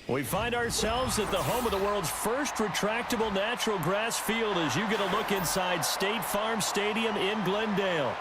We find ourselves at the home of the world's first retractable natural grass field as you get a look inside State Farm Stadium in Glendale.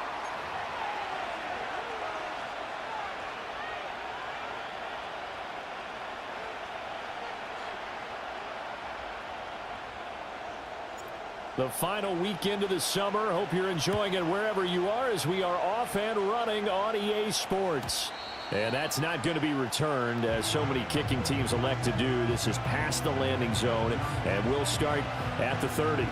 The final weekend of the summer. Hope you're enjoying it wherever you are as we are off and running on EA Sports. And that's not going to be returned, as so many kicking teams elect to do. This is past the landing zone, and we'll start at the 30.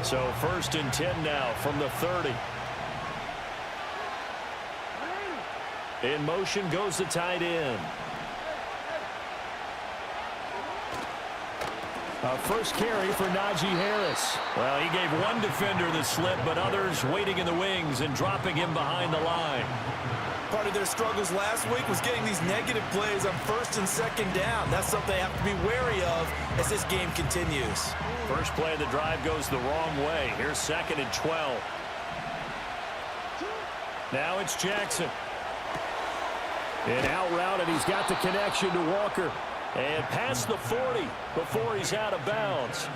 So 1st and 10 now from the 30. In motion goes the tight end. First carry for Najee Harris. Well, he gave one defender the slip, but others waiting in the wings and dropping him behind the line. Part of their struggles last week was getting these negative plays on 1st and 2nd down. That's something they have to be wary of as this game continues. First play of the drive goes the wrong way. Here's 2nd and 12. Now it's Jackson. An out route, and he's got the connection to Walker. And past the 40 before he's out of bounds.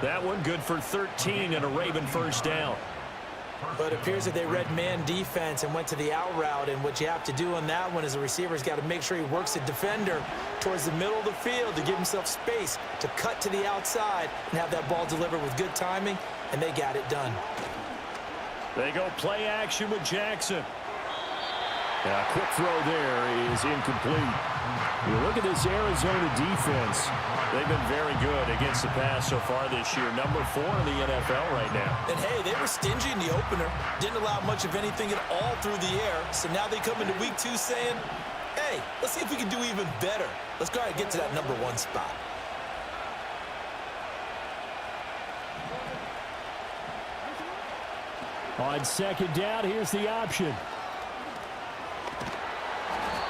That one good for 13 and a Raven first down. But it appears that they read man defense and went to the out route. And what you have to do on that one is the receiver's got to make sure he works the defender towards the middle of the field to give himself space to cut to the outside and have that ball delivered with good timing, and they got it done. They go play action with Jackson. A quick throw there is incomplete. You look at this Arizona defense. They've been very good against the pass so far this year. Number 4 in the NFL right now. And, hey, they were stingy in the opener. Didn't allow much of anything at all through the air. So now they come into week 2 saying, hey, let's see if we can do even better. Let's go ahead and get to that number 1 spot. On 2nd down, here's the option.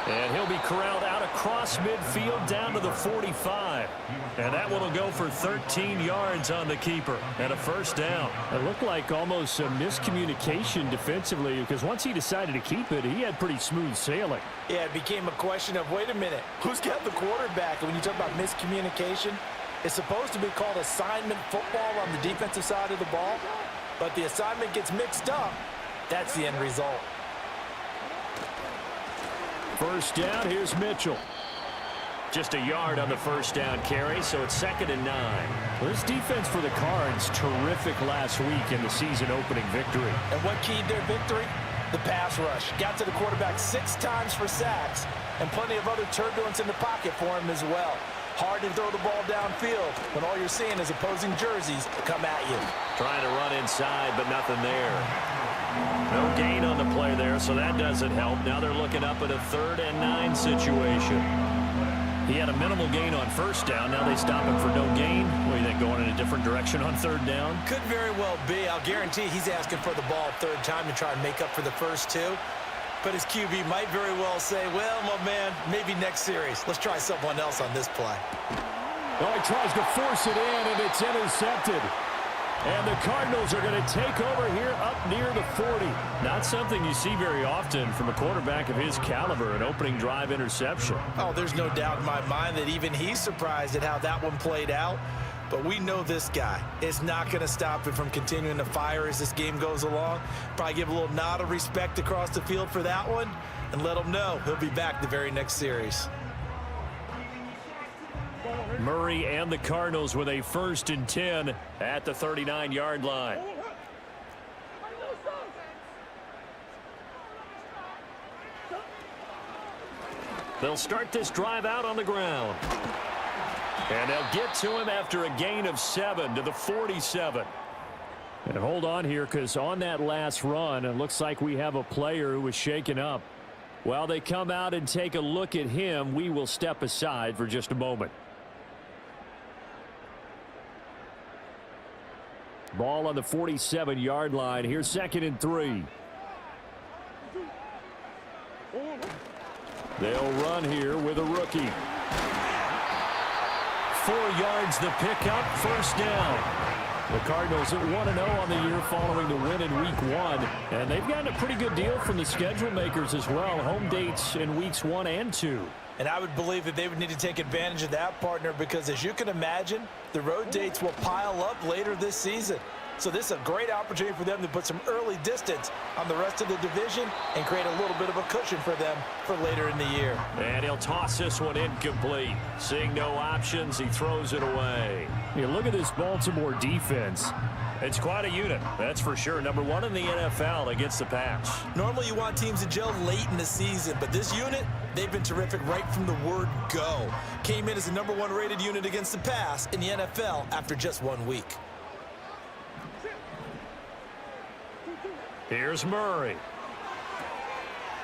And he'll be corralled out across midfield down to the 45. And that one will go for 13 yards on the keeper and a first down. It looked like almost a miscommunication defensively, because once he decided to keep it, he had pretty smooth sailing. Yeah, it became a question of, wait a minute, who's got the quarterback? And when you talk about miscommunication, it's supposed to be called assignment football on the defensive side of the ball. But the assignment gets mixed up. That's the end result. First down, here's Mitchell. Just a yard on the first down carry, so it's 2nd and 9. Well, this defense for the Cards, terrific last week in the season opening victory. And what keyed their victory? The pass rush. Got to the quarterback 6 times for sacks, and plenty of other turbulence in the pocket for him as well. Hard to throw the ball downfield when all you're seeing is opposing jerseys come at you. Trying to run inside, but nothing there. No gain on the play there, so that doesn't help. Now they're looking up at a 3rd and 9 situation. He had a minimal gain on first down. Now they stop him for no gain. What do you think, going in a different direction on 3rd down? Could very well be. I'll guarantee he's asking for the ball 3rd time to try and make up for the first 2. But his QB might very well say, well, my man, maybe next series. Let's try someone else on this play. Oh, he tries to force it in, and it's intercepted. And the Cardinals are going to take over here up near the 40. Not something you see very often from a quarterback of his caliber, an opening drive interception. Oh, there's no doubt in my mind that even he's surprised at how that one played out. But we know this guy is not going to stop him from continuing to fire as this game goes along. Probably give a little nod of respect across the field for that one and let him know he'll be back the very next series. Murray and the Cardinals with a 1st and 10 at the 39-yard line. They'll start this drive out on the ground. And they'll get to him after a gain of 7 to the 47. And hold on here, because on that last run, it looks like we have a player who was shaken up. While they come out and take a look at him, we will step aside for just a moment. Ball on the 47-yard line. Here's 2nd and 3. They'll run here with a rookie. 4 yards the pickup, first down. The Cardinals at 1-0 on the year following the win in Week 1. And they've gotten a pretty good deal from the schedule makers as well. Home dates in Weeks 1 and 2. And I would believe that they would need to take advantage of that, partner, because as you can imagine, the road dates will pile up later this season. So this is a great opportunity for them to put some early distance on the rest of the division and create a little bit of a cushion for them for later in the year. And he'll toss this one incomplete. Seeing no options, he throws it away. You look at this Baltimore defense. It's quite a unit, that's for sure. Number 1 in the NFL against the pass. Normally you want teams to gel late in the season, but this unit, they've been terrific right from the word go. Came in as the number 1 rated unit against the pass in the NFL after just 1 week. Here's Murray.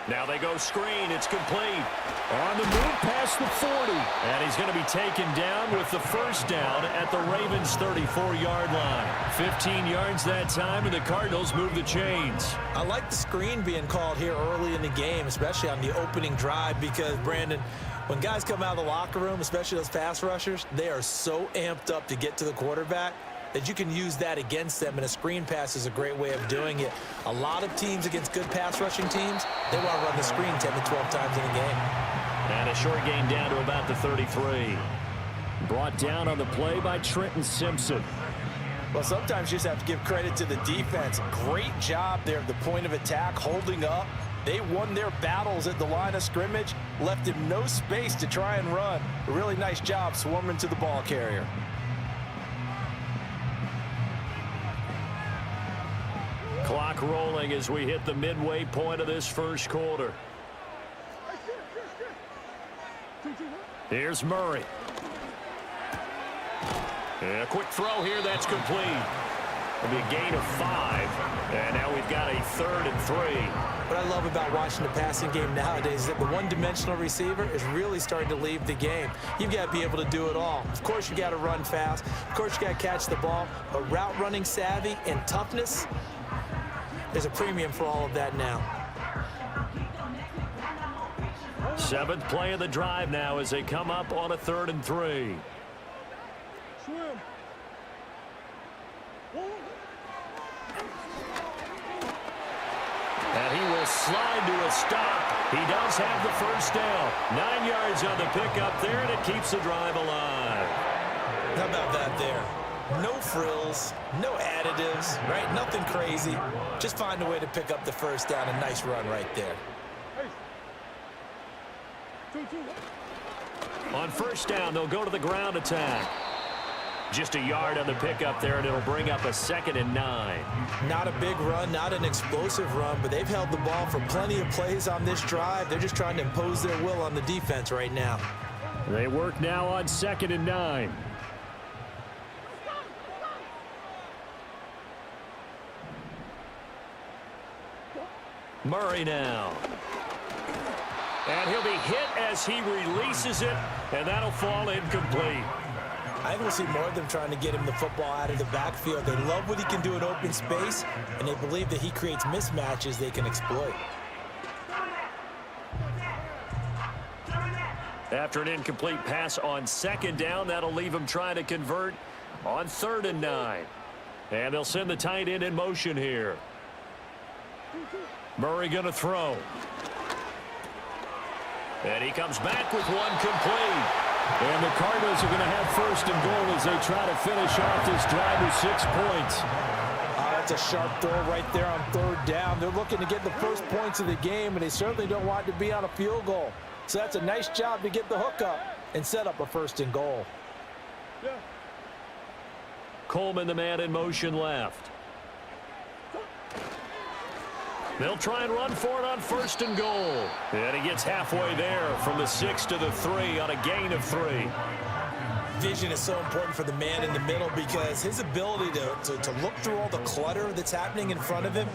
Now they go screen. It's complete. On the move past the 40. And he's going to be taken down with the first down at the Ravens' 34-yard line. 15 yards that time, and the Cardinals move the chains. I like the screen being called here early in the game, especially on the opening drive, because, Brandon, when guys come out of the locker room, especially those pass rushers, they are so amped up to get to the quarterback that you can use that against them, and a screen pass is a great way of doing it. A lot of teams against good pass rushing teams, they want to run the screen 10 to 12 times in a game. And a short gain down to about the 33. Brought down on the play by Trenton Simpson. Well, sometimes you just have to give credit to the defense. Great job there at the point of attack, holding up. They won their battles at the line of scrimmage, left him no space to try and run. A really nice job swarming to the ball carrier. Clock rolling as we hit the midway point of this first quarter. Here's Murray. And a quick throw here, that's complete. It'll be a gain of 5. And now we've got a 3rd and 3. What I love about watching the passing game nowadays is that the one-dimensional receiver is really starting to leave the game. You've got to be able to do it all. Of course, you got to run fast. Of course, you got to catch the ball. But route running savvy and toughness, there's a premium for all of that now. 7th play of the drive now as they come up on a 3rd and 3. And he will slide to a stop. He does have the first down. 9 yards on the pickup there, and it keeps the drive alive. How about that there? No frills, no additives, right? Nothing crazy. Just find a way to pick up the first down. A nice run right there. On first down, they'll go to the ground attack. Just a yard on the pickup there, and it'll bring up a 2nd and 9. Not a big run, not an explosive run, but they've held the ball for plenty of plays on this drive. They're just trying to impose their will on the defense right now. They work now on 2nd and 9. Murray now. And he'll be hit as he releases it, and that'll fall incomplete. I think we'll see more of them trying to get him the football out of the backfield. They love what he can do in open space, and they believe that he creates mismatches they can exploit. After an incomplete pass on 2nd down, that'll leave him trying to convert on 3rd and 9. And they'll send the tight end in motion here. Murray going to throw. And he comes back with one complete. And the Cardinals are going to have 1st and goal as they try to finish off this drive with 6 points. That's a sharp throw right there on 3rd down. They're looking to get the first points of the game, and they certainly don't want to be on a field goal. So that's a nice job to get the hook up and set up a 1st and goal. Coleman, the man in motion left. They'll try and run for it on 1st and goal. And he gets halfway there from the 6 to the 3 on a gain of 3. Vision is so important for the man in the middle because his ability to look through all the clutter that's happening in front of him,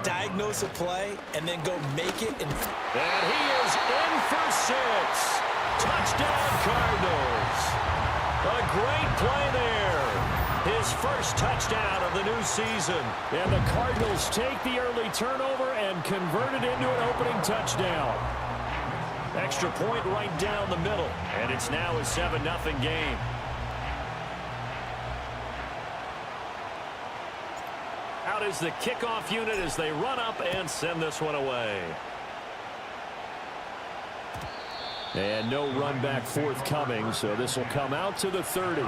diagnose a play, and then go make it. And he is in for 6. Touchdown, Cardinals. A great play there. His first touchdown of the new season. And the Cardinals take the early turnover and convert it into an opening touchdown. Extra point right down the middle, and it's now a 7-0 game. Out is the kickoff unit as they run up and send this one away. And no run back forthcoming, so this will come out to the 30.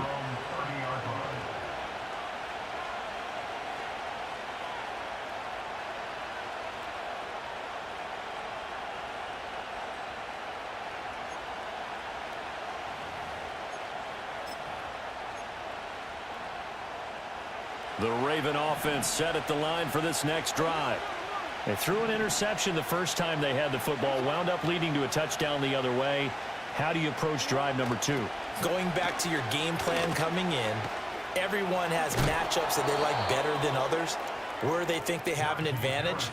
The Raven offense set at the line for this next drive. They threw an interception the first time they had the football, wound up leading to a touchdown the other way. How do you approach drive number 2? Going back to your game plan coming in, everyone has matchups that they like better than others. Where they think they have an advantage,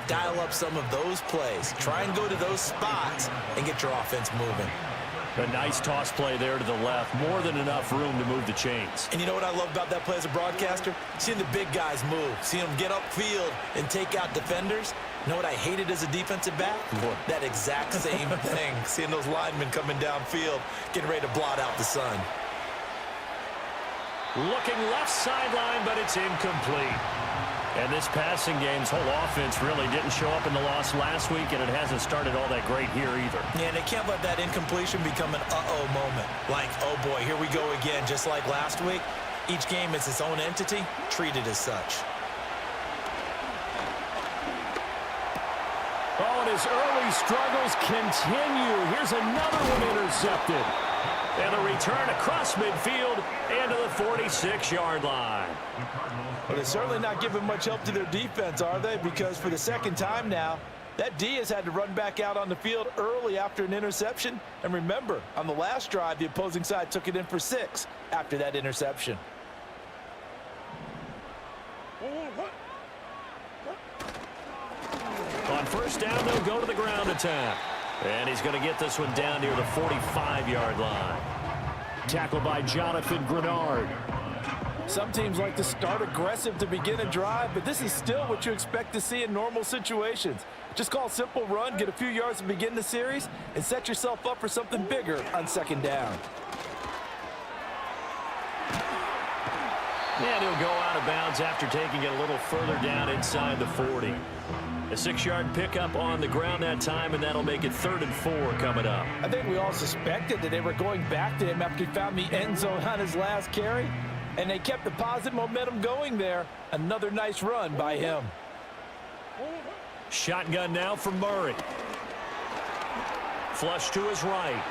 dial up some of those plays. Try and go to those spots and get your offense moving. A nice toss play there to the left. More than enough room to move the chains. And you know what I love about that play as a broadcaster? Seeing the big guys move. Seeing them get upfield and take out defenders. You know what I hated as a defensive back? That exact same thing. Seeing those linemen coming downfield, getting ready to blot out the sun. Looking left sideline, but it's incomplete. And this passing game's whole offense really didn't show up in the loss last week, and it hasn't started all that great here either. Yeah, and they can't let that incompletion become an uh-oh moment. Like, oh boy, here we go again, just like last week. Each game is its own entity, treated as such. Oh, and his early struggles continue. Here's another one intercepted. And a return across midfield and to the 46-yard line. Well, they're certainly not giving much help to their defense, are they? Because for the second time now, that D has had to run back out on the field early after an interception. And remember, on the last drive, the opposing side took it in for 6 after that interception. On first down, they'll go to the ground attack. And he's going to get this one down near the 45-yard line. Tackled by Jonathan Grenard. Some teams like to start aggressive to begin a drive, but this is still what you expect to see in normal situations. Just call a simple run, get a few yards to begin the series, and set yourself up for something bigger on second down. And he'll go out of bounds after taking it a little further down inside the 40. A 6-yard pickup on the ground that time, and that'll make it 3rd and 4 coming up. I think we all suspected that they were going back to him after he found the end zone on his last carry, and they kept the positive momentum going there. Another nice run by him. Shotgun now for Murray. Flush to his right.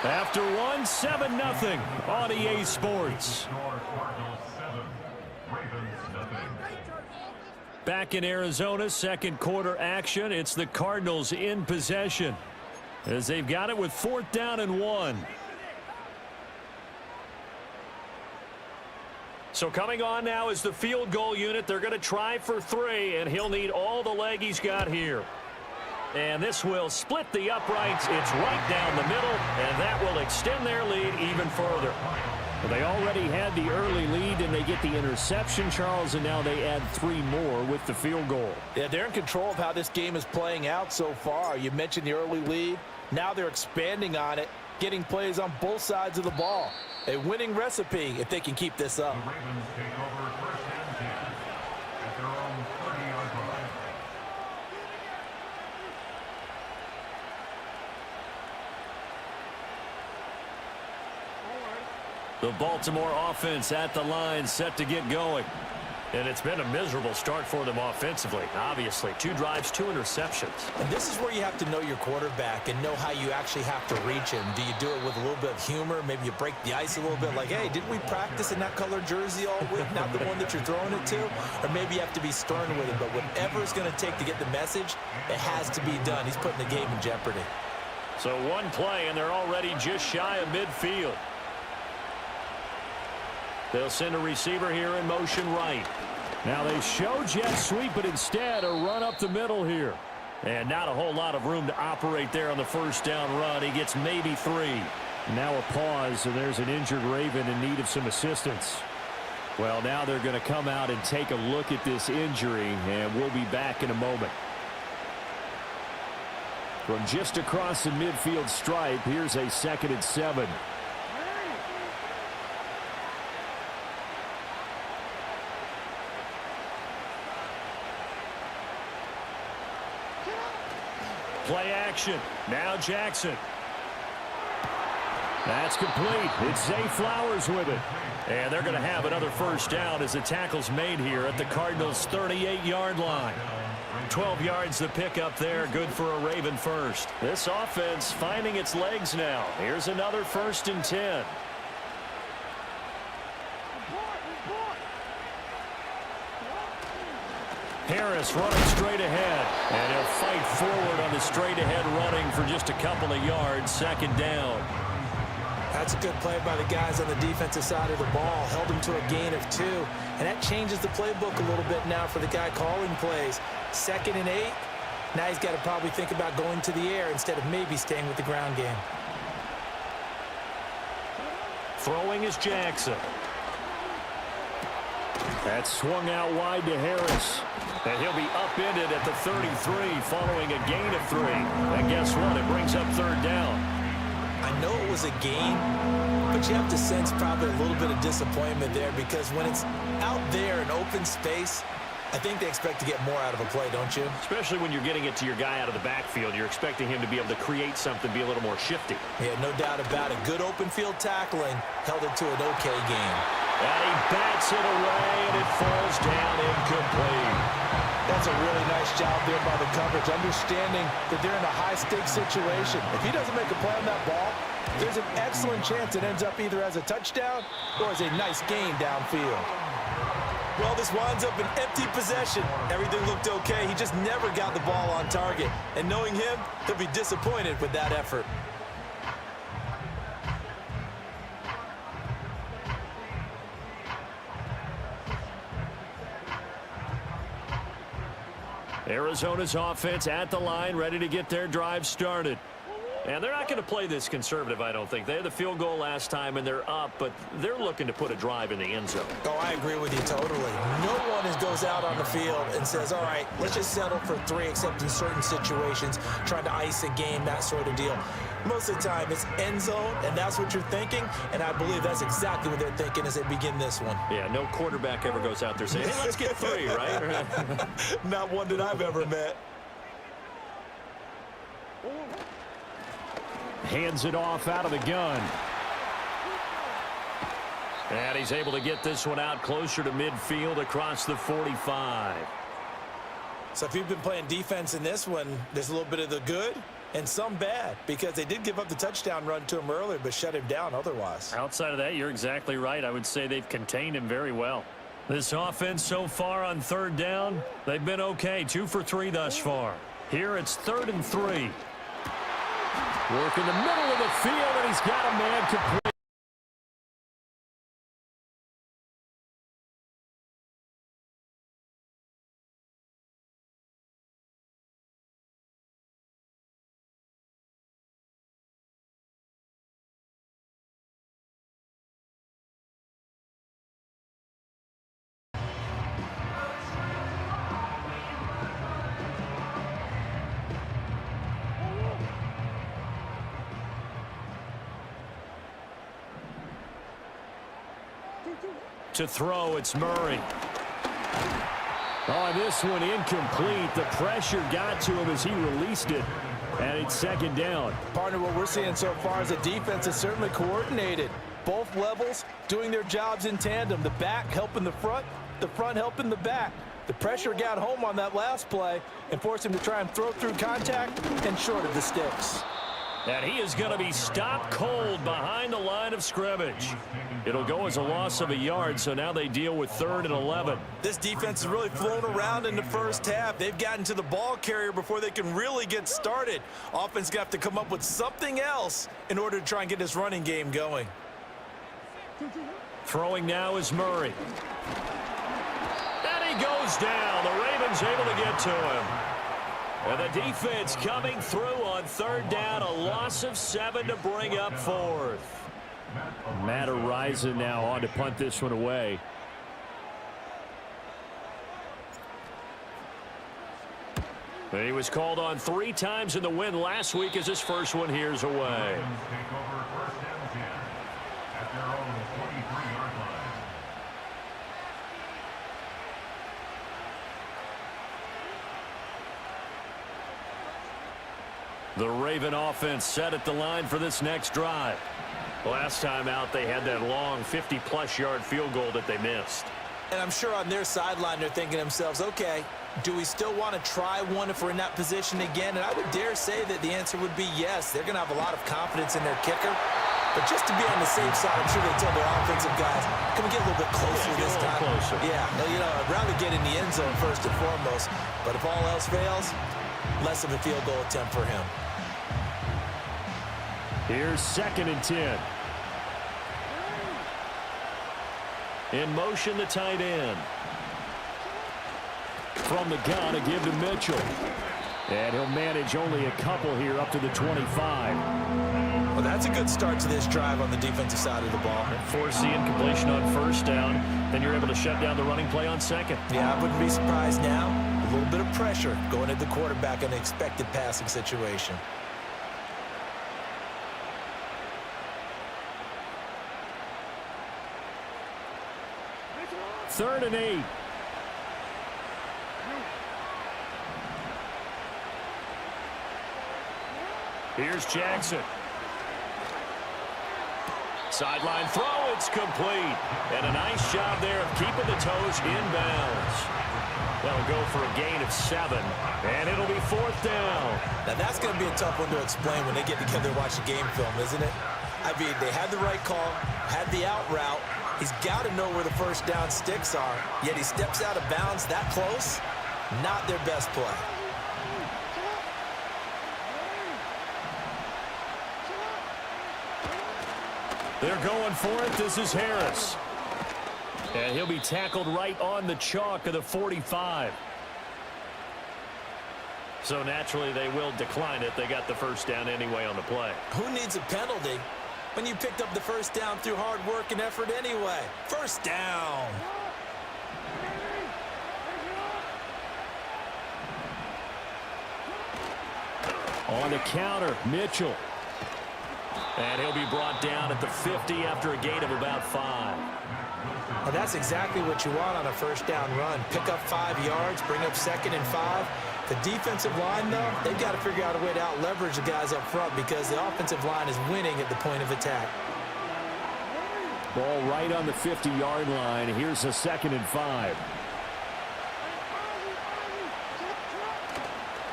After 1, 7-0 on EA Sports. Back in Arizona, second quarter action. It's the Cardinals in possession as they've got it with 4th down and 1. So coming on now is the field goal unit. They're going to try for 3, and he'll need all the leg he's got here. And this will split the uprights. It's right down the middle, and that will extend their lead even further. Well, they already had the early lead, and they get the interception, Charles, and now they add 3 more with the field goal. Yeah, they're in control of how this game is playing out so far. You mentioned the early lead. Now they're expanding on it, getting plays on both sides of the ball. A winning recipe if they can keep this up. The Ravens take over first and 10 at their own 30-yard line. The Baltimore offense at the line, set to get going. And it's been a miserable start for them offensively. Obviously, 2 drives, 2 interceptions. And this is where you have to know your quarterback and know how you actually have to reach him. Do you do it with a little bit of humor? Maybe you break the ice a little bit like, hey, didn't we practice in that color jersey all week? Not the one that you're throwing it to? Or maybe you have to be stern with him. But whatever it's going to take to get the message, it has to be done. He's putting the game in jeopardy. So 1 play, and they're already just shy of midfield. They'll send a receiver here in motion right. Now they show jet sweep, but instead a run up the middle here. And not a whole lot of room to operate there on the first down run. He gets maybe 3. Now a pause, and there's an injured Raven in need of some assistance. Well, now they're going to come out and take a look at this injury, and we'll be back in a moment. From just across the midfield stripe, here's a 2nd and 7. Play action. Now Jackson. That's complete. It's Zay Flowers with it. And they're going to have another first down as the tackle's made here at the Cardinals' 38-yard line. 12 yards to pick up there. Good for a Raven first. This offense finding its legs now. Here's another 1st and 10. Harris running straight ahead. And he'll fight forward on the straight ahead running for just a couple of yards. 2nd down. That's a good play by the guys on the defensive side of the ball. Held him to a gain of 2. And that changes the playbook a little bit now for the guy calling plays. 2nd and 8. Now he's got to probably think about going to the air instead of maybe staying with the ground game. Throwing is Jackson. That's swung out wide to Harris. And he'll be upended at the 33 following a gain of 3. And guess what? It brings up 3rd down. I know it was a gain, but you have to sense probably a little bit of disappointment there because when it's out there in open space, I think they expect to get more out of a play, don't you? Especially when you're getting it to your guy out of the backfield. You're expecting him to be able to create something, be a little more shifty. Yeah, no doubt about it. Good open field tackling held it to an okay game. And he bats it away, and it falls down incomplete. That's a really nice job there by the coverage, understanding that they're in a high-stakes situation. If he doesn't make a play on that ball, there's an excellent chance it ends up either as a touchdown or as a nice gain downfield. Well, this winds up an empty possession. Everything looked okay. He just never got the ball on target. And knowing him, he'll be disappointed with that effort. Arizona's offense at the line, ready to get their drive started. And they're not going to play this conservative, I don't think. They had the field goal last time, and they're up, but they're looking to put a drive in the end zone. Oh, I agree with you totally. No one goes out on the field and says, all right, let's just settle for 3, except in certain situations, trying to ice a game, that sort of deal. Most of the time, it's end zone, and that's what you're thinking, and I believe that's exactly what they're thinking as they begin this one. Yeah, no quarterback ever goes out there saying, hey, let's get 3, right? Not one that I've ever met. Hands it off out of the gun. And he's able to get this one out closer to midfield across the 45. So if you've been playing defense in this one, there's a little bit of the good and some bad, because they did give up the touchdown run to him earlier but shut him down otherwise. Outside of that, you're exactly right. I would say they've contained him very well. This offense so far on 3rd down, they've been okay. 2 for 3 thus far. Here it's 3rd and 3. Work in the middle of the field, and he's got a man complete. To throw, it's Murray. Oh, this one incomplete. The pressure got to him as he released it, and it's 2nd down. Partner, what we're seeing so far is the defense is certainly coordinated. Both levels doing their jobs in tandem. The back helping the front helping the back. The pressure got home on that last play and forced him to try and throw through contact and short of the sticks. And he is going to be stopped cold behind the line of scrimmage. It'll go as a loss of a yard, so now they deal with 3rd and 11. This defense has really flown around in the first half. They've gotten to the ball carrier before they can really get started. Offense got to come up with something else in order to try and get this running game going. Throwing now is Murray. And he goes down. The Ravens able to get to him. And the defense coming through on 3rd down. A loss of 7 to bring up 4th. Matt Ariza now on to punt this one away. He was called on 3 times in the win last week as his first one here's away. Ravens take over first and 10 at their own 43-yard line. The Raven offense set at the line for this next drive. Last time out, they had that long 50-plus yard field goal that they missed. And I'm sure on their sideline they're thinking to themselves, okay, do we still want to try one if we're in that position again? And I would dare say that the answer would be yes. They're going to have a lot of confidence in their kicker. But just to be on the safe side, I'm sure they tell their offensive guys, can we get a little bit closer this time? Closer. Yeah, you know, I'd rather get in the end zone first and foremost. But if all else fails, less of a field goal attempt for him. Here's 2nd and 10. In motion, the tight end. From the gun, a give to Mitchell. And he'll manage only a couple here up to the 25. Well, that's a good start to this drive on the defensive side of the ball. Force the incompletion on first down. Then you're able to shut down the running play on second. Yeah, I wouldn't be surprised now. A little bit of pressure going at the quarterback in an expected passing situation. 3rd and 8. Here's Jackson. Sideline throw, it's complete. And a nice job there of keeping the toes inbounds. That'll go for a gain of 7, and it'll be 4th down. Now that's going to be a tough one to explain when they get together and watch the game film, isn't it? I mean, they had the right call, had the out route. He's got to know where the first down sticks are, yet he steps out of bounds that close. Not their best play. They're going for it. This is Harris. And he'll be tackled right on the chalk of the 45. So naturally they will decline it. They got the first down anyway on the play. Who needs a penalty when you picked up the first down through hard work and effort anyway? First down. On the counter, Mitchell. And he'll be brought down at the 50 after a gain of about 5. Well, that's exactly what you want on a first down run. Pick up 5 yards, bring up 2nd and 5. The defensive line, though, they've got to figure out a way to out-leverage the guys up front because the offensive line is winning at the point of attack. Ball right on the 50-yard line. Here's a 2nd and 5.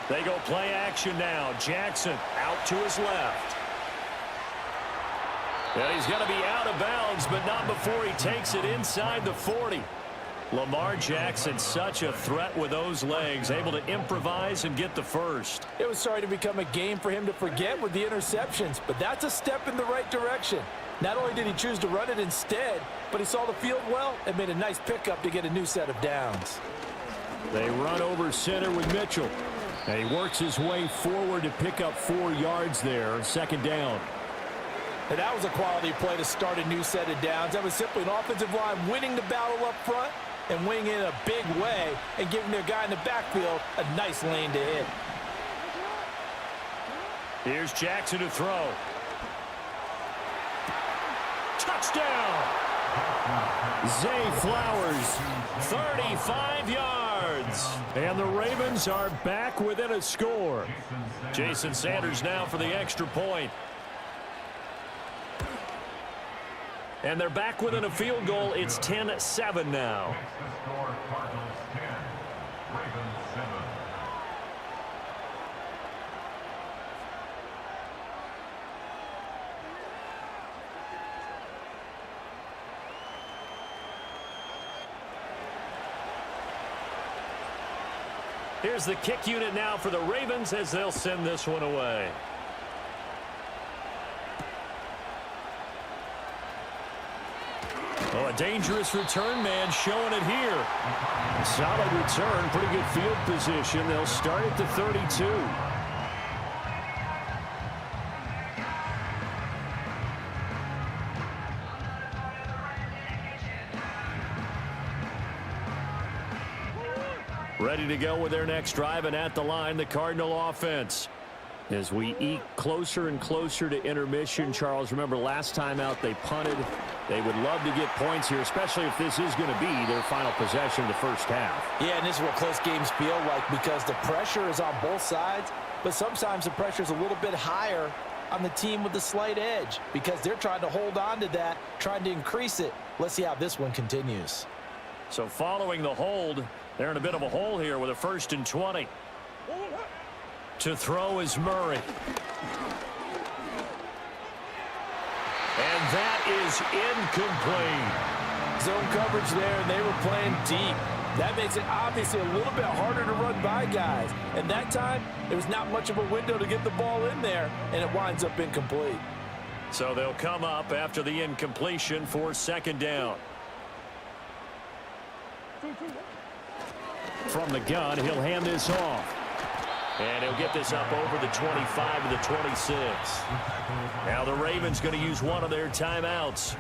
They go play action now. Jackson out to his left. And he's going to be out of bounds, but not before he takes it inside the 40. Lamar Jackson, such a threat with those legs, able to improvise and get the first. It was starting to become a game for him to forget with the interceptions, but that's a step in the right direction. Not only did he choose to run it instead, but he saw the field well and made a nice pickup to get a new set of downs. They run over center with Mitchell. And he works his way forward to pick up 4 yards there, 2nd down. And that was a quality play to start a new set of downs. That was simply an offensive line winning the battle up front and winning in a big way and giving their guy in the backfield a nice lane to hit. Here's Jackson to throw. Touchdown! Zay Flowers, 35 yards. And the Ravens are back within a score. Jason Sanders now for the extra point. And they're back within a field goal. It's 10-7 now. Makes the score Cardinals 10, Ravens 7. Here's the kick unit now for the Ravens as they'll send this one away. Oh, a dangerous return man showing it here. Solid return, pretty good field position. They'll start at the 32. Ready to go with their next drive, and at the line, the Cardinal offense. As we eke closer and closer to intermission, Charles, remember last time out they punted. They would love to get points here, especially if this is going to be their final possession of the first half. Yeah, and this is what close games feel like because the pressure is on both sides, but sometimes the pressure is a little bit higher on the team with the slight edge because they're trying to hold on to that, trying to increase it. Let's see how this one continues. So following the hold, they're in a bit of a hole here with a 1st and 20. To throw is Murray. And that is incomplete. Zone coverage there, and they were playing deep. That makes it obviously a little bit harder to run by guys. And that time, there was not much of a window to get the ball in there, and it winds up incomplete. So they'll come up after the incompletion for 2nd down. From the gun, he'll hand this off. And he'll get this up over the 25 to the 26. Now the Ravens going to use one of their timeouts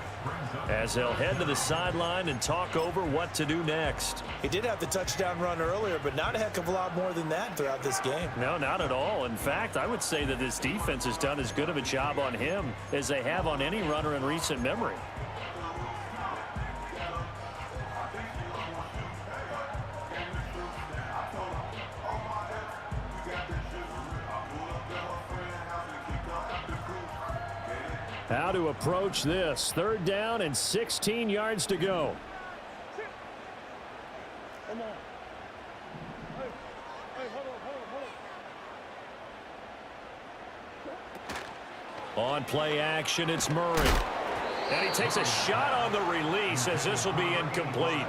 as they'll head to the sideline and talk over what to do next. He did have the touchdown run earlier, but not a heck of a lot more than that throughout this game. No, not at all. In fact, I would say that this defense has done as good of a job on him as they have on any runner in recent memory. How to approach this. 3rd down and 16 yards to go. On play action, it's Murray. And he takes a shot on the release as this will be incomplete.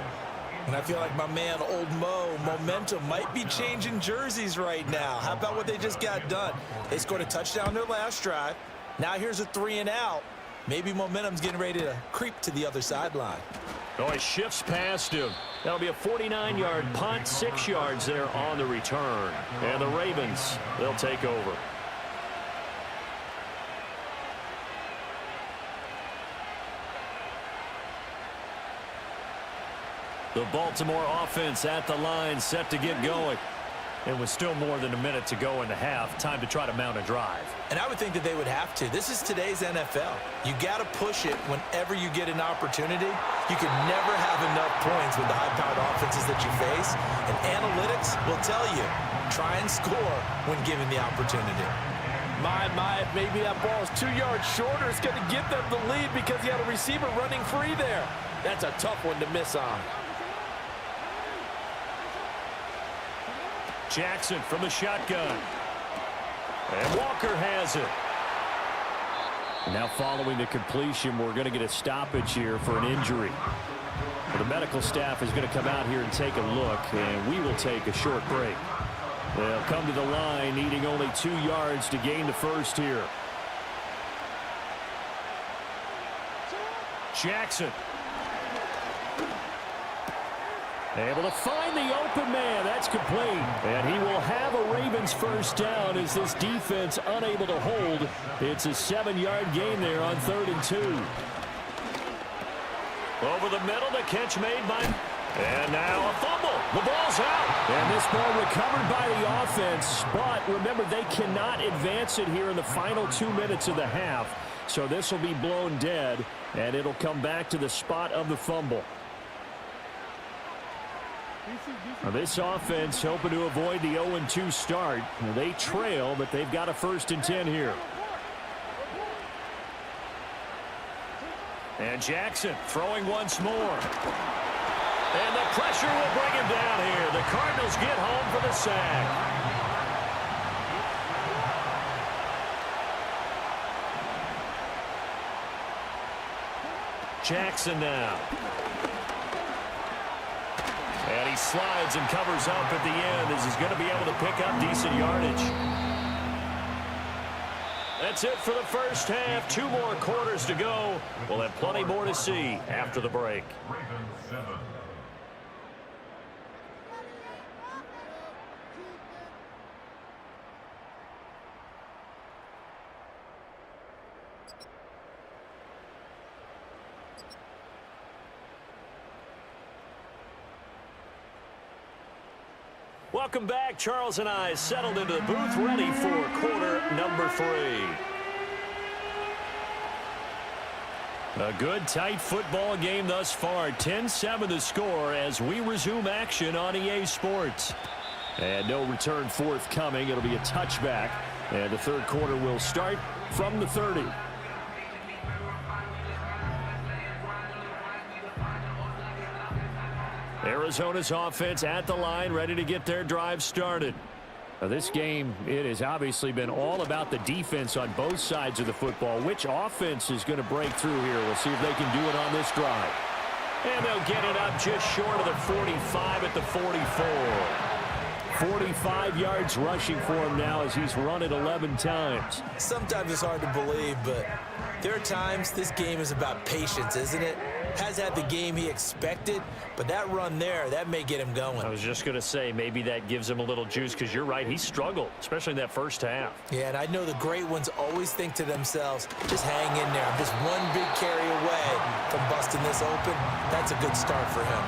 And I feel like my man, Old Mo, momentum might be changing jerseys right now. How about what they just got done? They scored a touchdown their last drive. Now here's a 3 and out. Maybe momentum's getting ready to creep to the other sideline. Oh, he shifts past him. That'll be a 49-yard punt, 6 yards there on the return. And the Ravens, they'll take over. The Baltimore offense at the line, set to get going. And with still more than a minute to go in the half, time to try to mount a drive. And I would think that they would have to. This is today's NFL. You got to push it whenever you get an opportunity. You can never have enough points with the high-powered offenses that you face. And analytics will tell you, try and score when given the opportunity. If maybe that ball is 2 yards shorter, it's going to give them the lead because you had a receiver running free there. That's a tough one to miss on. Jackson from the shotgun. And Walker has it. Now following the completion, we're going to get a stoppage here for an injury. Well, the medical staff is going to come out here and take a look, and we will take a short break. They'll come to the line, needing only 2 yards to gain the first here. Jackson. Able to find the open man. That's complete. And he will have a Ravens first down as this defense unable to hold. It's a 7-yard gain there on 3rd and 2. Over the middle, the catch made by... And now a fumble. The ball's out. And this ball recovered by the offense. But remember, they cannot advance it here in the final 2 minutes of the half. So this will be blown dead, and it'll come back to the spot of the fumble. Now this offense hoping to avoid the 0-2 start. They trail, but they've got a 1st and 10 here. And Jackson throwing once more. And the pressure will bring him down here. The Cardinals get home for the sack. Jackson now. And he slides and covers up at the end as he's going to be able to pick up decent yardage. That's it for the first half. 2 more quarters to go. We'll have plenty more to see after the break. Ravens 7. Welcome back. Charles and I settled into the booth, ready for quarter number 3. A good, tight football game thus far. 10-7 the score as we resume action on EA Sports. And no return forthcoming. It'll be a touchback. And the third quarter will start from the 30. Arizona's offense at the line, ready to get their drive started. Now this game, it has obviously been all about the defense on both sides of the football. Which offense is going to break through here? We'll see if they can do it on this drive. And they'll get it up just short of the 45 at the 44. 45 yards rushing for him now as he's run it 11 times. Sometimes it's hard to believe, but there are times this game is about patience, isn't it? Has had the game he expected, but that run there, that may get him going. I was just going to say, maybe that gives him a little juice, because you're right, he struggled, especially in that first half. Yeah, and I know the great ones always think to themselves, just hang in there. I'm just one big carry away from busting this open. That's a good start for him.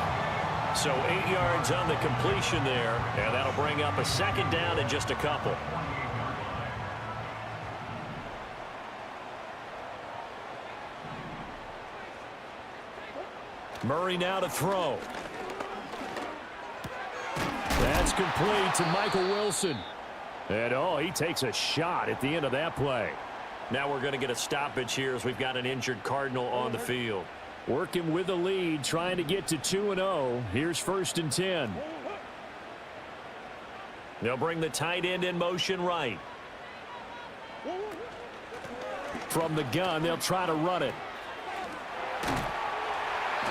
So 8 yards on the completion there, and that'll bring up a second down in just a couple. Murray now to throw. That's complete to Michael Wilson. And, oh, he takes a shot at the end of that play. Now we're going to get a stoppage here as we've got an injured Cardinal on the field. Working with the lead, trying to get to 2-0. Here's 1st and 10. They'll bring the tight end in motion right. From the gun, they'll try to run it.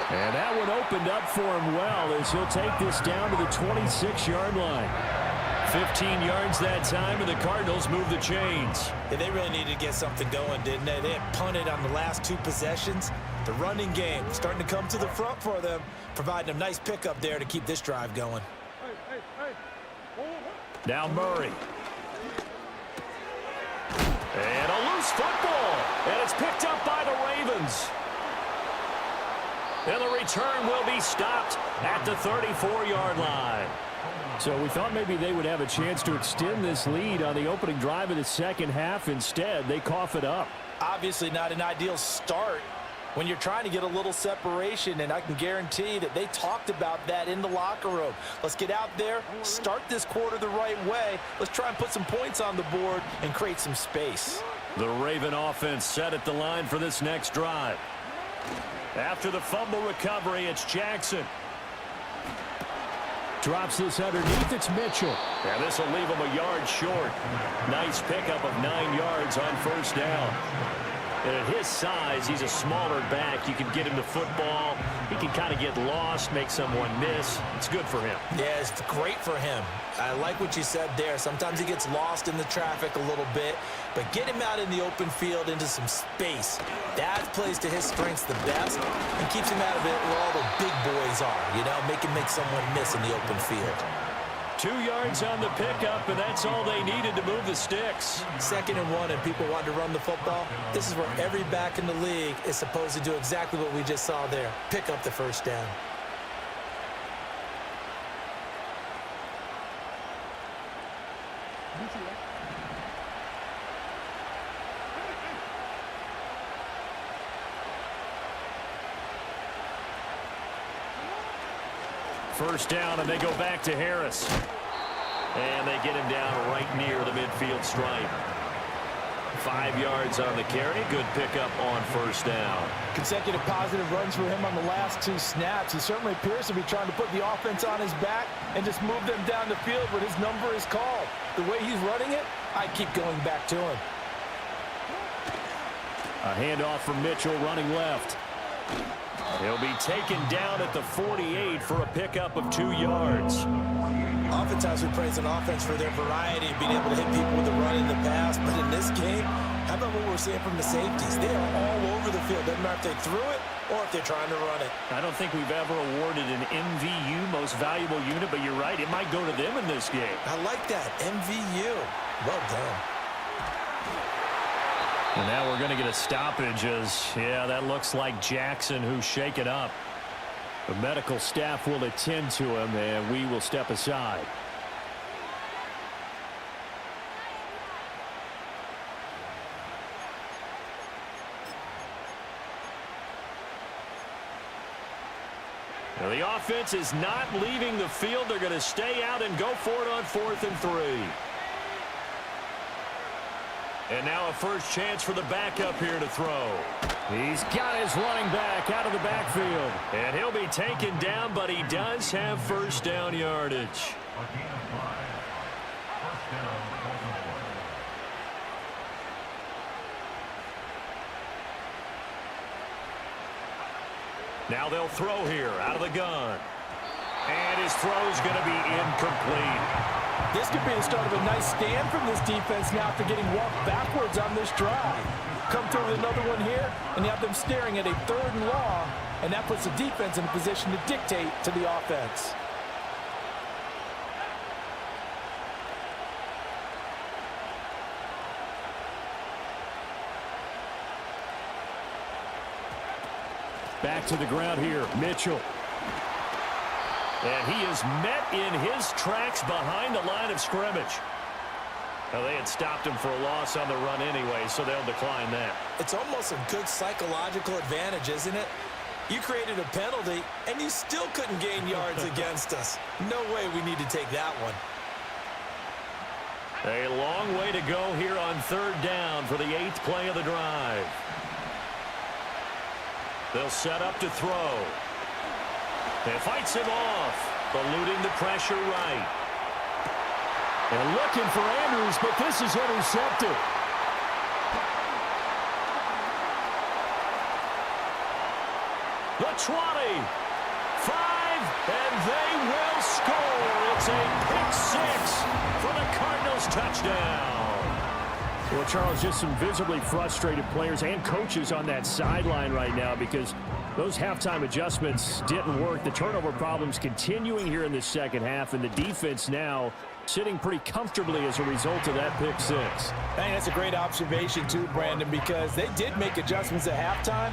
And that one opened up for him well as he'll take this down to the 26-yard line. 15 yards that time, and the Cardinals move the chains. Yeah, they really needed to get something going, didn't they? They had punted on the last 2 possessions. The running game starting to come to the front for them, providing a nice pickup there to keep this drive going. Now Murray. And a loose football. And it's picked up by the Ravens. And the return will be stopped at the 34-yard line. So we thought maybe they would have a chance to extend this lead on the opening drive of the second half. Instead, they cough it up. Obviously not an ideal start when you're trying to get a little separation, and I can guarantee that they talked about that in the locker room. Let's get out there, start this quarter the right way. Let's try and put some points on the board and create some space. The Raven offense set at the line for this next drive. After the fumble recovery, it's Jackson. Drops this underneath. It's Mitchell. And this will leave him a yard short. Nice pickup of 9 yards on 1st down. And at his size, he's a smaller back. You can get him the football. He can kind of get lost, make someone miss. It's good for him. Yeah, it's great for him. I like what you said there. Sometimes he gets lost in the traffic a little bit, but get him out in the open field into some space. That plays to his strengths the best and keeps him out of it where all the big boys are, you know, make him make someone miss in the open field. 2 yards on the pickup, and that's all they needed to move the sticks. 2nd and 1, and people want to run the football. This is where every back in the league is supposed to do exactly what we just saw there. Pick up the 1st down. First down, and they go back to Harris. And they get him down right near the midfield stripe. 5 yards on the carry. Good pickup on 1st down. Consecutive positive runs for him on the last 2 snaps. He certainly appears to be trying to put the offense on his back and just move them down the field when his number is called. The way he's running it, I keep going back to him. A handoff from Mitchell running left. He'll be taken down at the 48 for a pickup of 2 yards. Oftentimes we praise an offense for their variety and being able to hit people with the run in the pass, but in this game, how about what we're seeing from the safeties? They are all over the field. Doesn't matter if they threw it or if they're trying to run it. I don't think we've ever awarded an MVU, most valuable unit, but you're right, it might go to them in this game. I like that, MVU. Well done. And now we're going to get a stoppage as, yeah, that looks like Jackson who's shaken up. The medical staff will attend to him, and we will step aside. Now, the offense is not leaving the field. They're going to stay out and go for it on 4th and 3. And now a first chance for the backup here to throw. He's got his running back out of the backfield. And he'll be taken down, but he does have first down yardage. Now they'll throw here out of the gun. And his throw's going to be incomplete. This could be the start of a nice stand from this defense now after getting walked backwards on this drive. Come through with another one here, and you have them staring at a 3rd and long, and that puts the defense in a position to dictate to the offense. Back to the ground here, Mitchell. And he is met in his tracks behind the line of scrimmage. Now, they had stopped him for a loss on the run anyway, so they'll decline that. It's almost a good psychological advantage, isn't it? You created a penalty, and you still couldn't gain yards against us. No way we need to take that one. A long way to go here on 3rd down for the 8th play of the drive. They'll set up to throw. It fights him off, eluding the pressure right. And looking for Andrews, but this is intercepted. The 20, 5, and they will score. It's a pick 6 for the Cardinals touchdown. Well, Charles, just some visibly frustrated players and coaches on that sideline right now because those halftime adjustments didn't work. The turnover problems continuing here in the second half, and the defense now sitting pretty comfortably as a result of that pick 6. Hey, that's a great observation too, Brandon, because they did make adjustments at halftime.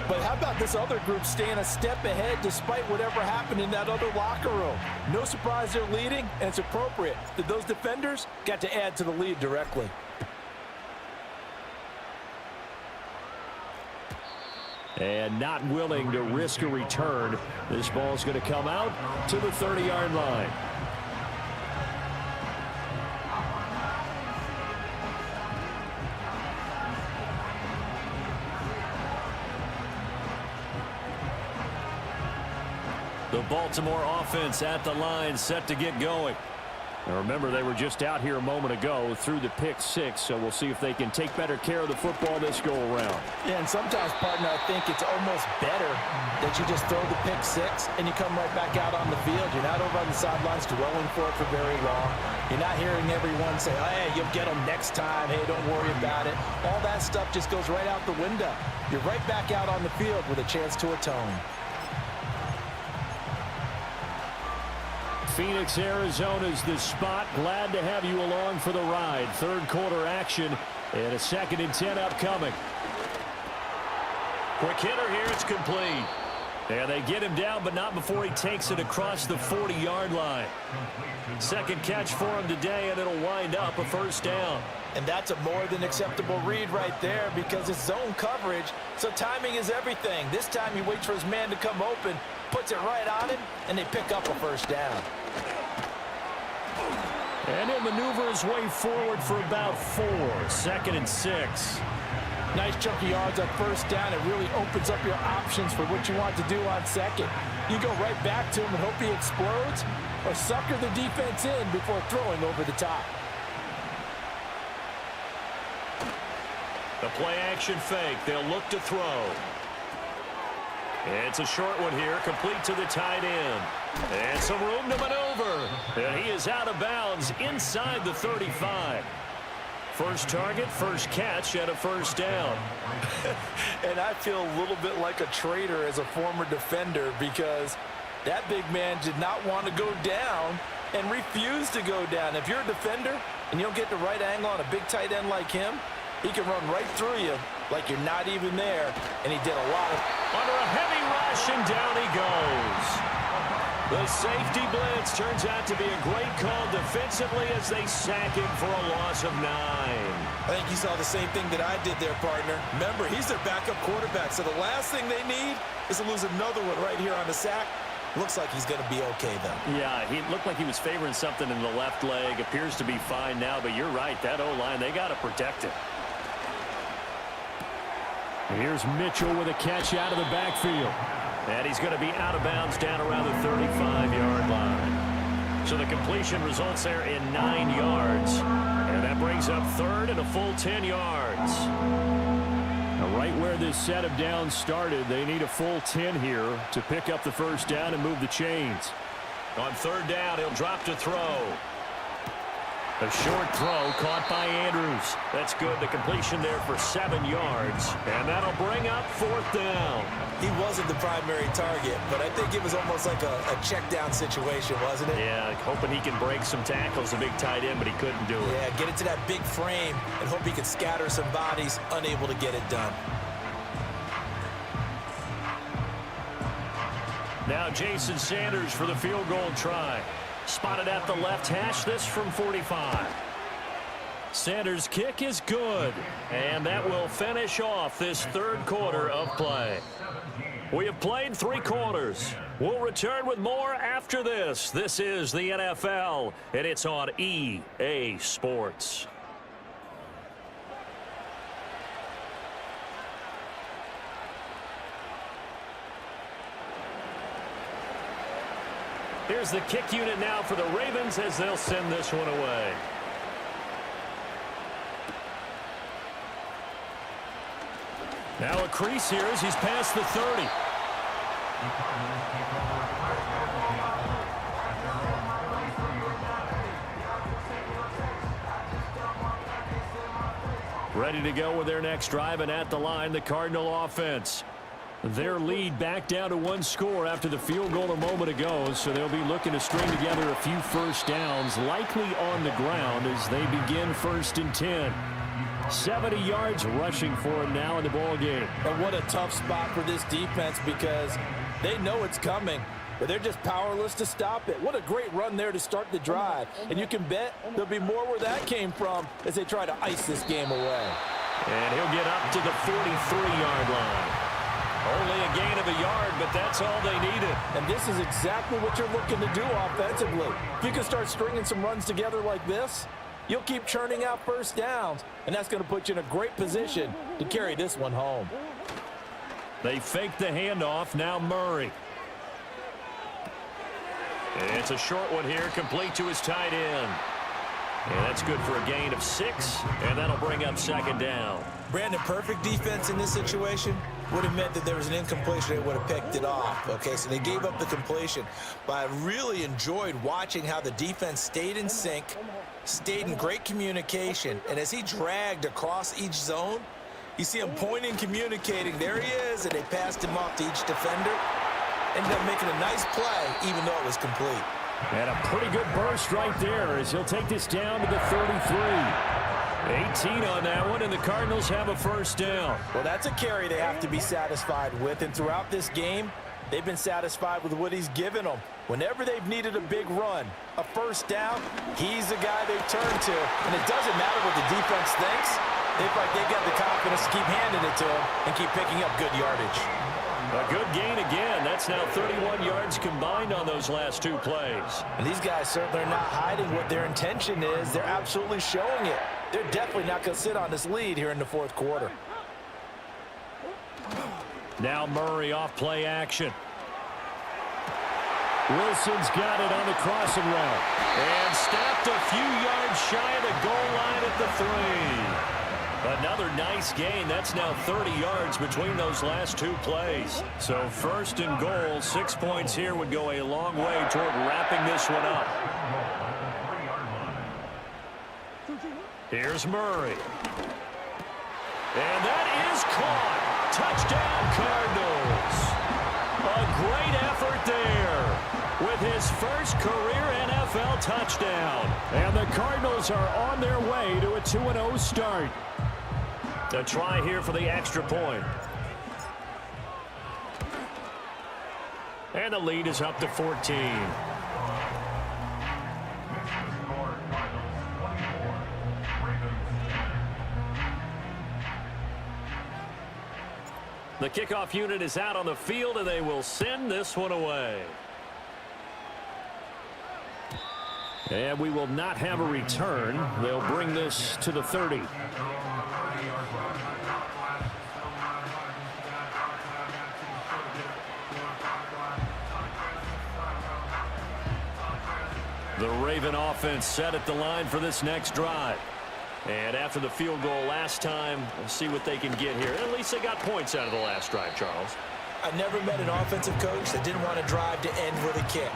But how about this other group staying a step ahead despite whatever happened in that other locker room? No surprise they're leading, and it's appropriate that those defenders got to add to the lead directly. And not willing to risk a return. This ball's going to come out to the 30-yard line. The Baltimore offense at the line, set to get going. Now remember, they were just out here a moment ago through the pick 6, so we'll see if they can take better care of the football this go-around. Yeah, and sometimes, partner, I think it's almost better that you just throw the pick 6 and you come right back out on the field. You're not over on the sidelines dwelling for it for very long. You're not hearing everyone say, oh, hey, you'll get them next time. Hey, don't worry about it. All that stuff just goes right out the window. You're right back out on the field with a chance to atone. Phoenix, Arizona's the spot. Glad to have you along for the ride. 3rd quarter action and a 2nd and 10 upcoming. Quick hitter here. It's complete. And they get him down, but not before he takes it across the 40-yard line. 2nd catch for him today, and it'll wind up a first down. And that's a more than acceptable read right there because it's zone coverage, so timing is everything. This time he waits for his man to come open, puts it right on him, and they pick up a first down. And he'll maneuver his way forward for about 4. 2nd and 6. Nice chunk of yards on first down. It really opens up your options for what you want to do on 2nd. You go right back to him and hope he explodes, or sucker the defense in before throwing over the top. The play-action fake. They'll look to throw. It's a short one here, complete to the tight end. And some room to maneuver. And he is out of bounds inside the 35. First target, first catch, and a first down. And I feel a little bit like a traitor as a former defender because that big man did not want to go down and refused to go down. If you're a defender and you don't get the right angle on a big tight end like him, he can run right through you like you're not even there, and he did a lot of... Under a heavy rush, and down he goes. The safety blitz turns out to be a great call defensively as they sack him for a loss of 9. I think you saw the same thing that I did there, partner. Remember, he's their backup quarterback, so the last thing they need is to lose another one right here on the sack. Looks like he's going to be okay, though. Yeah, he looked like he was favoring something in the left leg. Appears to be fine now, but you're right. That O-line, they got to protect it. Here's Mitchell with a catch out of the backfield. And he's going to be out of bounds down around the 35-yard line. So the completion results there in 9 yards. And that brings up third and a full 10 yards. Now right where this set of downs started, they need a full 10 here to pick up the first down and move the chains. On third down, he'll drop to throw. A short throw caught by Andrews. That's good. The completion there for 7 yards. And that'll bring up fourth down. He wasn't the primary target, but I think it was almost like a check down situation, wasn't it? Yeah, hoping he can break some tackles, a big tight end, but he couldn't do it. Yeah, get it to that big frame and hope he could scatter some bodies, unable to get it done. Now Jason Sanders for the field goal try. Spotted at the left hash, this from 45. Sanders' kick is good, and that will finish off this third quarter of play. We have played 3 quarters. We'll return with more after this. This is the NFL, and it's on EA Sports. Here's the kick unit now for the Ravens as they'll send this one away. Now a crease here as he's past the 30. Ready to go with their next drive, and at the line, the Cardinal offense. Their lead back down to 1 score after the field goal a moment ago, so they'll be looking to string together a few first downs, likely on the ground as they begin 1st and 10. 70 yards rushing for him now in the ball game. And what a tough spot for this defense because they know it's coming, but they're just powerless to stop it. What a great run there to start the drive. And you can bet there'll be more where that came from as they try to ice this game away. And he'll get up to the 43-yard line. Only a gain of a yard, but that's all they needed. And this is exactly what you're looking to do offensively. If you can start stringing some runs together like this, you'll keep churning out first downs, and that's going to put you in a great position to carry this one home. They fake the handoff. Now Murray. It's a short one here, complete to his tight end. And that's good for a gain of 6, and that'll bring up 2nd down. Brandon, perfect defense in this situation would have meant that there was an incompletion. They would have picked it off. Okay, so they gave up the completion. But I really enjoyed watching how the defense stayed in sync, stayed in great communication, and as he dragged across each zone, you see him pointing, communicating. There he is, and they passed him off to each defender. Ended up making a nice play, even though it was complete. And a pretty good burst right there as he'll take this down to the 33. 18 on that one, and the Cardinals have a first down. Well, that's a carry they have to be satisfied with, and throughout this game, they've been satisfied with what he's given them. Whenever they've needed a big run, a first down, he's the guy they turn to. And it doesn't matter what the defense thinks. They feel like they've got the confidence to keep handing it to him and keep picking up good yardage. A good gain again. That's now 31 yards combined on those last 2 plays. And these guys certainly are not hiding what their intention is. They're absolutely showing it. They're definitely not going to sit on this lead here in the 4th quarter. Now Murray off play action. Wilson's got it on the crossing route. And stopped a few yards shy of the goal line at the 3. Another nice gain. That's now 30 yards between those last 2 plays. So 1st and goal, 6 points here would go a long way toward wrapping this one up. Here's Murray. And that is caught. Touchdown, Cardinals. A great effort there with his first career NFL touchdown. And the Cardinals are on their way to a 2-0 start. A try here for the extra point. And the lead is up to 14. The kickoff unit is out on the field, and they will send this one away. And we will not have a return. They'll bring this to the 30. The Raven offense set at the line for this next drive. And after the field goal last time, we'll see what they can get here. At least they got points out of the last drive, Charles. I never met an offensive coach that didn't want to drive to end with a kick.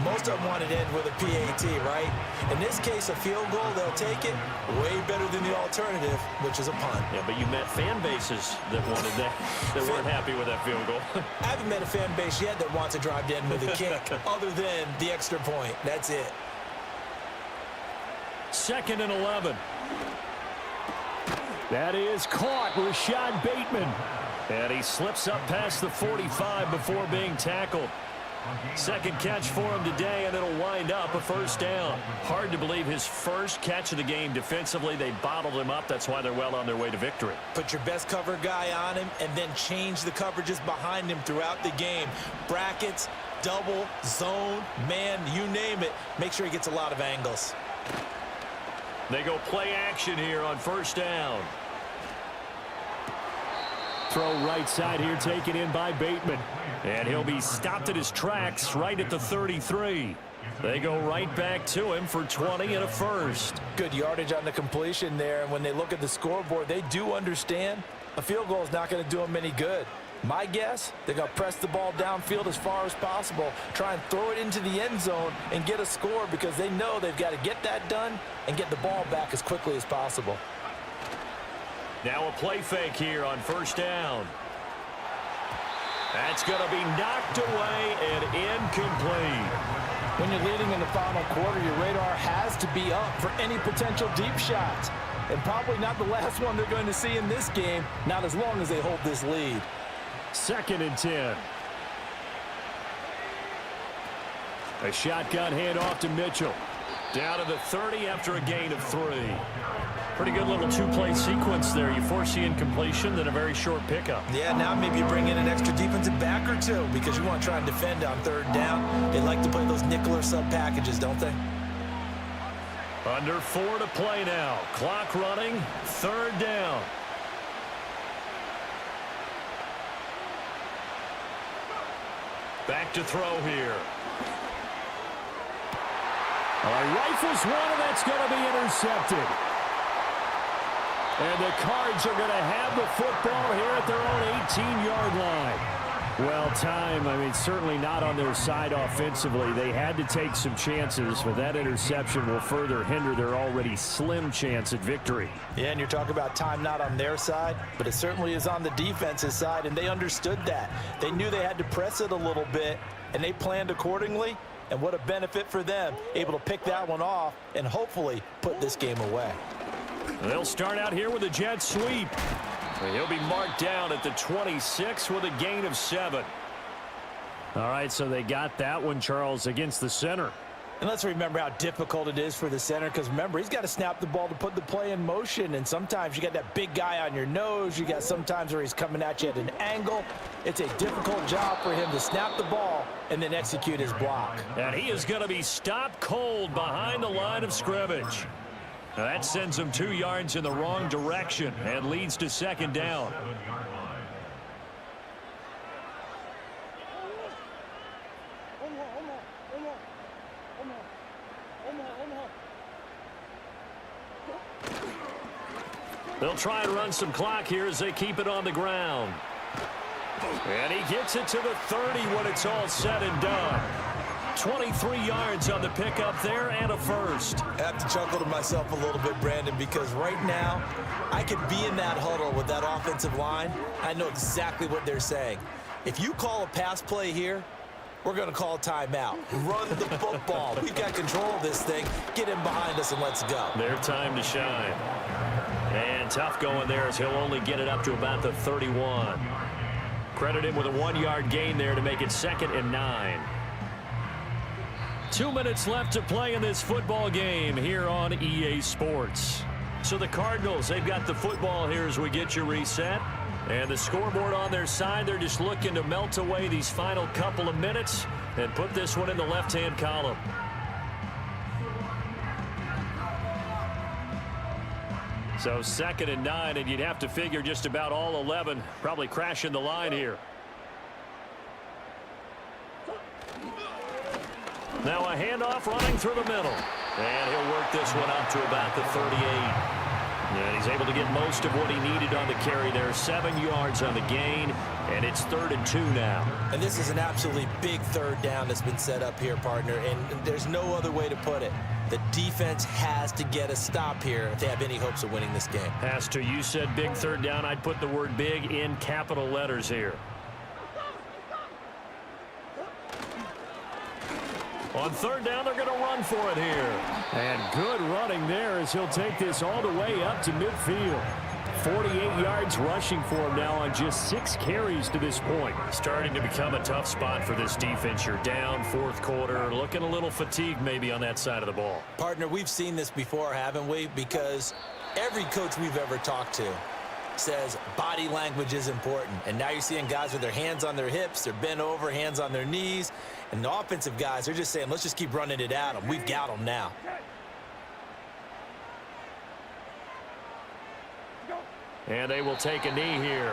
Most of them wanted to end with a PAT, right? In this case, a field goal, they'll take it. Way better than the alternative, which is a punt. Yeah, but you met fan bases that wanted that, that weren't happy with that field goal. I haven't met a fan base yet that wants to drive to end with a kick, other than the extra point. That's it. 2nd and 11. That is caught. Rashad Bateman. And he slips up past the 45 before being tackled. Second catch for him today, and it'll wind up a first down. Hard to believe his first catch of the game defensively. They bottled him up. That's why they're well on their way to victory. Put your best cover guy on him and then change the coverages behind him throughout the game. Brackets, double, zone, man, you name it. Make sure he gets a lot of angles. They go play action here on first down. Throw right side here, taken in by Bateman. And he'll be stopped at his tracks right at the 33. They go right back to him for 20 and a first. Good yardage on the completion there. And when they look at the scoreboard, they do understand a field goal is not going to do them any good. My guess, they're going to press the ball downfield as far as possible, try and throw it into the end zone and get a score because they know they've got to get that done and get the ball back as quickly as possible. Now a play fake here on first down. That's going to be knocked away and incomplete. When you're leading in the final quarter, your radar has to be up for any potential deep shots. And probably not the last one they're going to see in this game, not as long as they hold this lead. 2nd and 10. A shotgun handoff to Mitchell. Down to the 30 after a gain of 3. Pretty good little two-play sequence there. You force the incompletion, then a very short pickup. Yeah, now maybe you bring in an extra defensive back or two because you want to try and defend on third down. They like to play those nickel or sub packages, don't they? Under 4 to play now. Clock running. 3rd down. Back to throw here. Rifles one, and that's going to be intercepted. And the Cards are going to have the football here at their own 18-yard line. Well, time, certainly not on their side offensively. They had to take some chances, but that interception will further hinder their already slim chance at victory. Yeah, and you're talking about time not on their side, but it certainly is on the defense's side, and they understood that. They knew they had to press it a little bit, and they planned accordingly. And what a benefit for them, able to pick that one off and hopefully put this game away. They'll start out here with a jet sweep. He'll be marked down at the 26 with a gain of 7. All right, so they got that one, Charles, against the center. And let's remember how difficult it is for the center because, remember, he's got to snap the ball to put the play in motion. And sometimes you got that big guy on your nose. You got sometimes where he's coming at you at an angle. It's a difficult job for him to snap the ball and then execute his block. And he is going to be stopped cold behind the line of scrimmage. Now that sends him 2 yards in the wrong direction and leads to 2nd down. They'll try and run some clock here as they keep it on the ground. And he gets it to the 30 when it's all said and done. 23 yards on the pickup there and a first. I have to chuckle to myself a little bit, Brandon, because right now I could be in that huddle with that offensive line. I know exactly what they're saying. If you call a pass play here, we're going to call a timeout. Run the football. We've got control of this thing. Get him behind us and let's go. Their time to shine. And tough going there as he'll only get it up to about the 31. Credit him with a 1-yard gain there to make it 2nd and 9. 2 minutes left to play in this football game here on EA Sports. So the Cardinals, they've got the football here as we get you reset. And the scoreboard on their side, they're just looking to melt away these final couple of minutes and put this one in the left-hand column. So 2nd and 9, and you'd have to figure just about all 11 probably crashing the line here. Now a handoff running through the middle. And he'll work this one up to about the 38. And he's able to get most of what he needed on the carry there. 7 yards on the gain, and it's 3rd and 2 now. And this is an absolutely big 3rd down that's been set up here, partner, and there's no other way to put it. The defense has to get a stop here if they have any hopes of winning this game. Has to. You said big 3rd down. I'd put the word big in capital letters here. On 3rd down, they're going to run for it here. And good running there as he'll take this all the way up to midfield. 48 yards rushing for him now on just 6 carries to this point. Starting to become a tough spot for this defense. You're down 4th quarter, looking a little fatigued maybe on that side of the ball. Partner, we've seen this before, haven't we? Because every coach we've ever talked to says body language is important. And now you're seeing guys with their hands on their hips, they're bent over, hands on their knees. And the offensive guys, they're just saying, let's just keep running it at them. We've got them now. And they will take a knee here.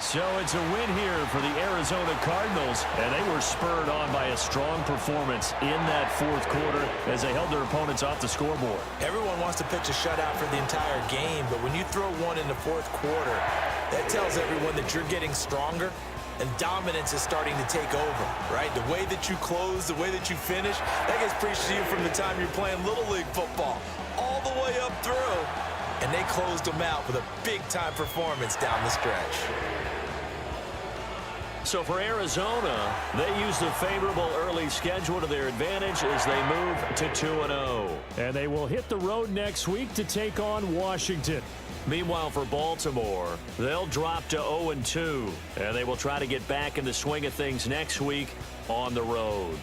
So it's a win here for the Arizona Cardinals, and they were spurred on by a strong performance in that 4th quarter as they held their opponents off the scoreboard. Everyone wants to pitch a shutout for the entire game, but when you throw one in the 4th quarter, that tells everyone that you're getting stronger and dominance is starting to take over, right? The way that you close, the way that you finish, that gets preached to you from the time you're playing Little League football all the way up through, and they closed them out with a big-time performance down the stretch. So for Arizona, they use the favorable early schedule to their advantage as they move to 2-0. And they will hit the road next week to take on Washington. Meanwhile, for Baltimore, they'll drop to 0-2, and they will try to get back in the swing of things next week on the road.